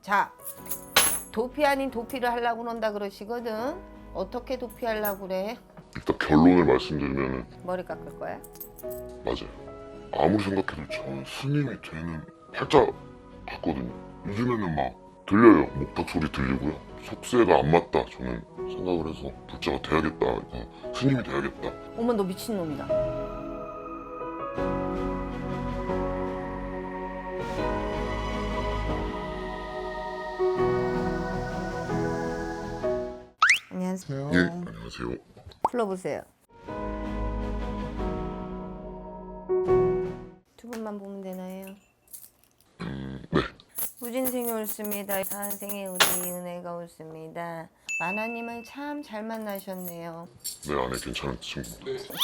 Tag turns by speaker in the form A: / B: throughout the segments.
A: 자, 도피 아닌 도피를 하려고 그런다 그러시거든. 어떻게 도피하려고 그래?
B: 일단 결론을 말씀드리면
A: 머리 깎을 거야?
B: 맞아요. 아무리 생각해도 저는 스님이 되는 팔자 같거든요. 요즘에는 막 들려요. 목탁 소리 들리고요. 속세가 안 맞다. 저는 생각을 해서 불자가 돼야겠다. 스님이 돼야겠다.
A: 어머, 너 미친놈이다. 안녕하세요.
B: 예, 안녕하세요.
A: 불러보세요. 두 분만 보면 되나요?
B: 네.
A: 우진생이 옳습니다. 사한생의 우리 은혜가 옳습니다. 만화님을 참 잘 만나셨네요.
B: 내 안에 괜찮은 친구.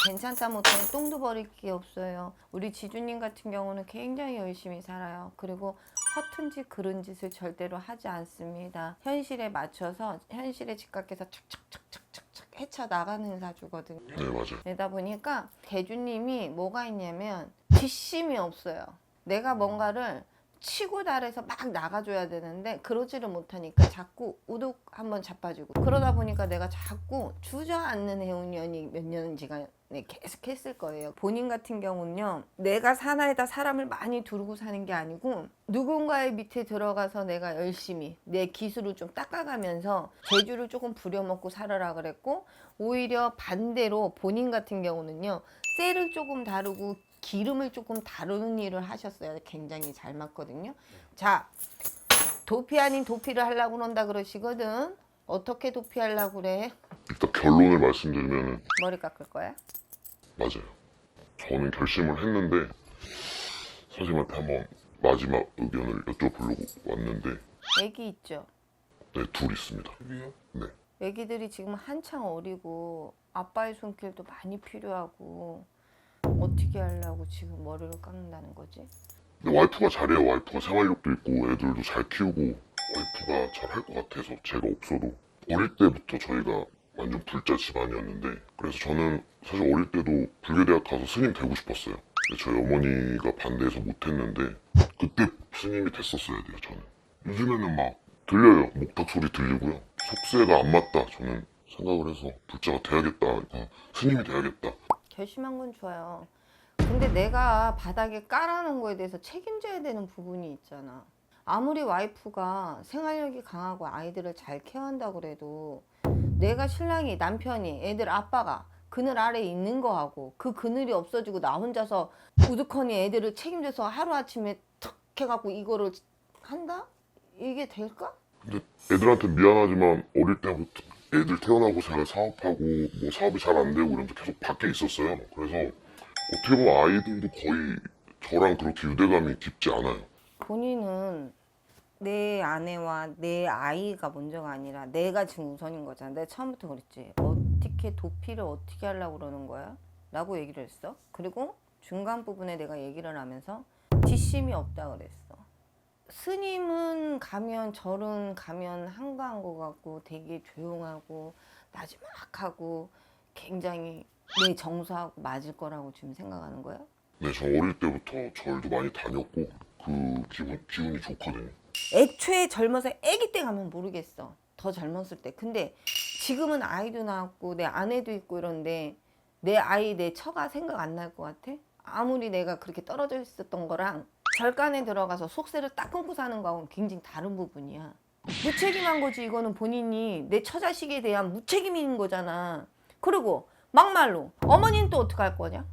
A: 괜찮다 못해 똥도 버릴 게 없어요. 우리 지주님 같은 경우는 굉장히 열심히 살아요. 그리고 허튼 짓 그른 짓을 절대로 하지 않습니다. 현실에 맞춰서 현실에 직각해서 착착착착착착 헤쳐나가는 사주거든요.
B: 네, 맞아요.
A: 그러다 보니까 대주님이 뭐가 있냐면 뒷심이 없어요. 내가 뭔가를 치고 달해서 막 나가줘야 되는데 그러지를 못하니까 자꾸 우독 한번 자빠지고, 그러다 보니까 내가 자꾸 주저앉는 해운년이 몇 년지가 계속 했을 거예요. 본인 같은 경우는요, 내가 사나이다 사람을 많이 두르고 사는 게 아니고 누군가의 밑에 들어가서 내가 열심히 내 기술을 좀 닦아가면서 재주를 조금 부려먹고 살아라 그랬고, 오히려 반대로 본인 같은 경우는요, 쇠를 조금 다루고 기름을 조금 다루는 일을 하셨어요. 굉장히 잘 맞거든요. 자, 도피 아닌 도피를 하려고 그런다 그러시거든. 어떻게 도피하려고 그래?
B: 일단 결론을 말씀드리면
A: 머리 깎을 거야?
B: 맞아요. 저는 결심을 했는데 선생님한테 한번 마지막 의견을 여쭤보려고 왔는데
A: 애기 있죠?
B: 네, 둘 있습니다. 네.
A: 애기들이 지금 한창 어리고 아빠의 손길도 많이 필요하고, 어떻게 하려고 지금 머리를 깎는다는 거지?
B: 근데 와이프가 잘해요. 와이프가 생활력도 있고 애들도 잘 키우고 와이프가 잘할 것 같아서 제가 없어도. 어릴 때부터 저희가 완전 불자 집안이었는데, 그래서 저는 사실 어릴 때도 불교대학 가서 스님 되고 싶었어요. 근데 저희 어머니가 반대해서 못했는데 그때 스님이 됐었어야 돼요. 저는 요즘에는 막 들려요. 목탁 소리 들리고요. 속세가 안 맞다. 저는 생각을 해서 불자가 돼야겠다. 스님이 돼야겠다.
A: 결심한 건 좋아요. 근데 내가 바닥에 깔아놓은 거에 대해서 책임져야 되는 부분이 있잖아. 아무리 와이프가 생활력이 강하고 아이들을 잘 케어한다고 그래도 내가 신랑이, 남편이, 애들 아빠가 그늘 아래에 있는 거하고 그 그늘이 없어지고 나 혼자서 우두커니 애들을 책임져서 하루아침에 탁 해갖고 이거를 한다? 이게 될까?
B: 근데 애들한테 미안하지만 어릴 때부터 애들 태어나고 제가 사업하고 뭐 사업이 잘 안 되고 이러면서 계속 밖에 있었어요. 그래서 어떻게 보면 아이들도 거의 저랑 그렇게 유대감이 깊지 않아요.
A: 본인은 내 아내와 내 아이가 먼저가 아니라 내가 지금 우선인 거잖아. 내가 처음부터 그랬지. 어떻게 도피를 어떻게 하려고 그러는 거야? 라고 얘기를 했어. 그리고 중간 부분에 내가 얘기를 하면서 뒷심이 없다 그랬어. 스님은 가면 절은 가면 한가한 것 같고 되게 조용하고 나지막하고 굉장히 내 정서하고 맞을 거라고 지금 생각하는 거야?
B: 네, 저 어릴 때부터 절도 많이 다녔고 그 기분이 좋거든요.
A: 애초에 젊어서 아기 때 가면 모르겠어. 더 젊었을 때. 근데 지금은 아이도 낳았고 내 아내도 있고 이런데 내 아이 내 처가 생각 안 날 것 같아? 아무리 내가 그렇게 떨어져 있었던 거랑 절간에 들어가서 속세를 딱 끊고 사는 거하고는 굉장히 다른 부분이야. 무책임한 거지. 이거는 본인이 내 처자식에 대한 무책임인 거잖아. 그리고 막말로 어머니는 또 어떡할 거냐?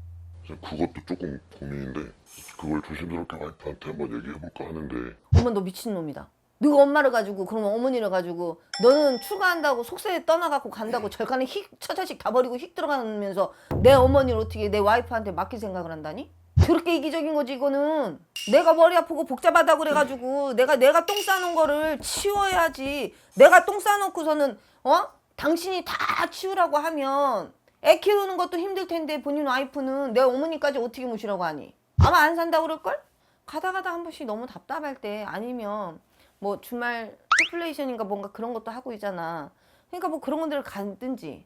B: 그것도 조금 고민인데 그걸 조심스럽게 와이프한테 한번 얘기해볼까 하는데
A: 어머, 너 미친놈이다. 너가 엄마를 가지고 그러면 어머니를 가지고 너는 출가한다고 속세에 떠나갖고 간다고 절간에 처자식 다 버리고 휙 들어가면서 내 어머니를 어떻게 내 와이프한테 맡길 생각을 한다니? 그렇게 이기적인 거지. 이거는 내가 머리 아프고 복잡하다고 그래가지고 내가 똥 싸놓은 거를 치워야지. 내가 똥 싸놓고서는 당신이 다 치우라고 하면 애 키우는 것도 힘들 텐데 본인 와이프는 내 어머니까지 어떻게 모시라고 하니? 아마 안 산다고 그럴걸? 가다 한 번씩 너무 답답할 때, 아니면 뭐 주말 스플레이션인가 뭔가 그런 것도 하고 있잖아. 그러니까 뭐 그런 데를 가든지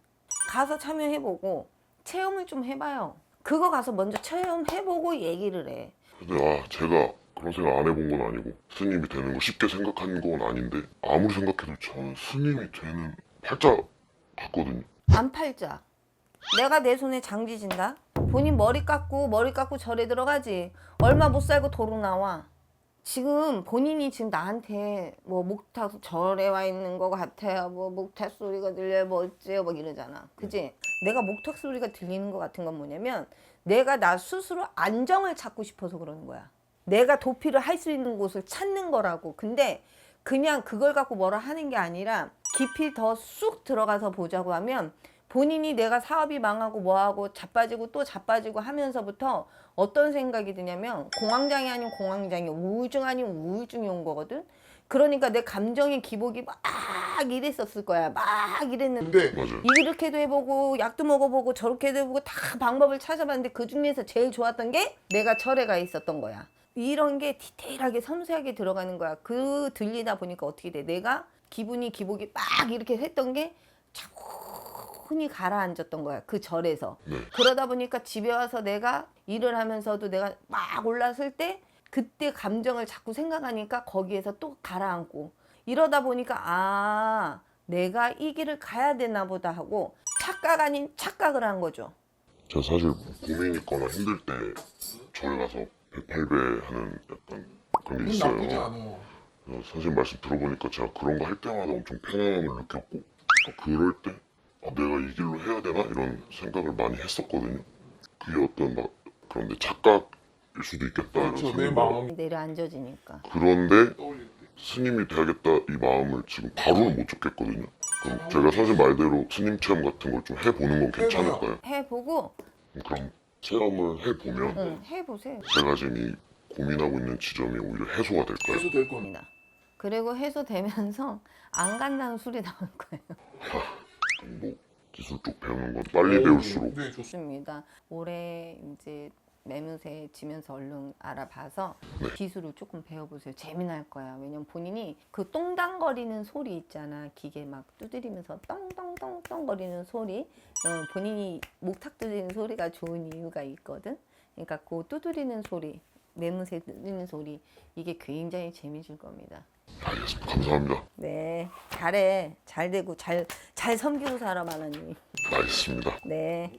A: 가서 참여해보고 체험을 좀 해봐요. 그거 가서 먼저 체험해보고 얘기를 해.
B: 근데 제가 그런 생각 안 해본 건 아니고 스님이 되는 거 쉽게 생각한 건 아닌데 아무리 생각해도 저는 스님이 되는 팔자 같거든요.
A: 안 팔자. 내가 내 손에 장지 진다. 본인 머리 깎고 절에 들어가지. 얼마 못 살고 도로 나와. 지금 본인이 지금 나한테 뭐 목탁 절에 와 있는 것 같아요. 뭐 목탁 소리가 들려요. 뭐 어째요. 막 이러잖아. 그지? 내가 목탁 소리가 들리는 것 같은 건 뭐냐면 내가 나 스스로 안정을 찾고 싶어서 그러는 거야. 내가 도피를 할 수 있는 곳을 찾는 거라고. 근데 그냥 그걸 갖고 뭐라 하는 게 아니라 깊이 더 쑥 들어가서 보자고 하면 본인이 내가 사업이 망하고 뭐하고 자빠지고 또 자빠지고 하면서부터 어떤 생각이 드냐면 공황장애 아닌 공황장애, 우울증 아닌 우울증이 온 거거든. 그러니까 내 감정의 기복이 막 이랬었을 거야. 막 이랬는데
B: 맞아요.
A: 이렇게도 해보고 약도 먹어보고 저렇게도 해보고 다 방법을 찾아봤는데 그 중에서 제일 좋았던 게 내가 절에 가 있었던 거야. 이런 게 디테일하게 섬세하게 들어가는 거야. 그 들리다 보니까 어떻게 돼? 내가 기복이 막 이렇게 했던 게 차분히 가라앉았던 거야. 그 절에서.
B: 네.
A: 그러다 보니까 집에 와서 내가 일을 하면서도 내가 막 올랐을 때 그때 감정을 자꾸 생각하니까 거기에서 또 가라앉고 이러다 보니까 아 내가 이 길을 가야 되나 보다 하고 착각 아닌 착각을 한 거죠.
B: 제가 사실 고민 있거나 힘들 때 절에 가서 108배 하는 약간 그런 게
C: 나쁘지
B: 있어요.
C: 않아.
B: 선생님 말씀 들어보니까 제가 그런 거 할 때마다 엄청 편안함을 느꼈고 그럴 때 내가 이 길로 해야 되나 이런 생각을 많이 했었거든요. 그게 어떤 막 그런데 착각일 수도 있겠다 이런
C: 그렇죠. 내
B: 생각.
C: 마음이
A: 내려앉아지니까.
B: 그런데
C: 떠올릴 때.
B: 스님이 돼야겠다 이 마음을 지금 바로는 못 잡겠거든요. 그럼 제가 사실 말대로 스님 체험 같은 걸 좀 해보는 건 괜찮을까요?
A: 해보고
B: 그럼 체험을 해보면
A: 응, 해보세요.
B: 제가 지금 이 고민하고 있는 지점이 오히려 해소가 될까요?
C: 해소될 겁니다.
A: 그리고 해소되면서 안 간다는 소리 나올 거예요.
B: 뭐 기술 쪽 배우는 건 빨리 배울수록
C: 네, 좋습니다.
A: 좋습니다. 올해 이제 매무새 지면서 얼른 알아봐서
B: 네.
A: 기술을 조금 배워보세요. 재미날 거야. 왜냐면 본인이 그 똥당거리는 소리 있잖아. 기계 막 두드리면서 똥똥똥똥 거리는 소리. 본인이 목탁 두드리는 소리가 좋은 이유가 있거든. 그러니까 그 두드리는 소리, 매무새 두드리는 소리 이게 굉장히 재미질 겁니다.
B: 알겠습니다. 감사합니다.
A: 네, 잘해. 잘 되고 잘 섬기고 살아 마나님.
B: 알겠습니다.
A: 네.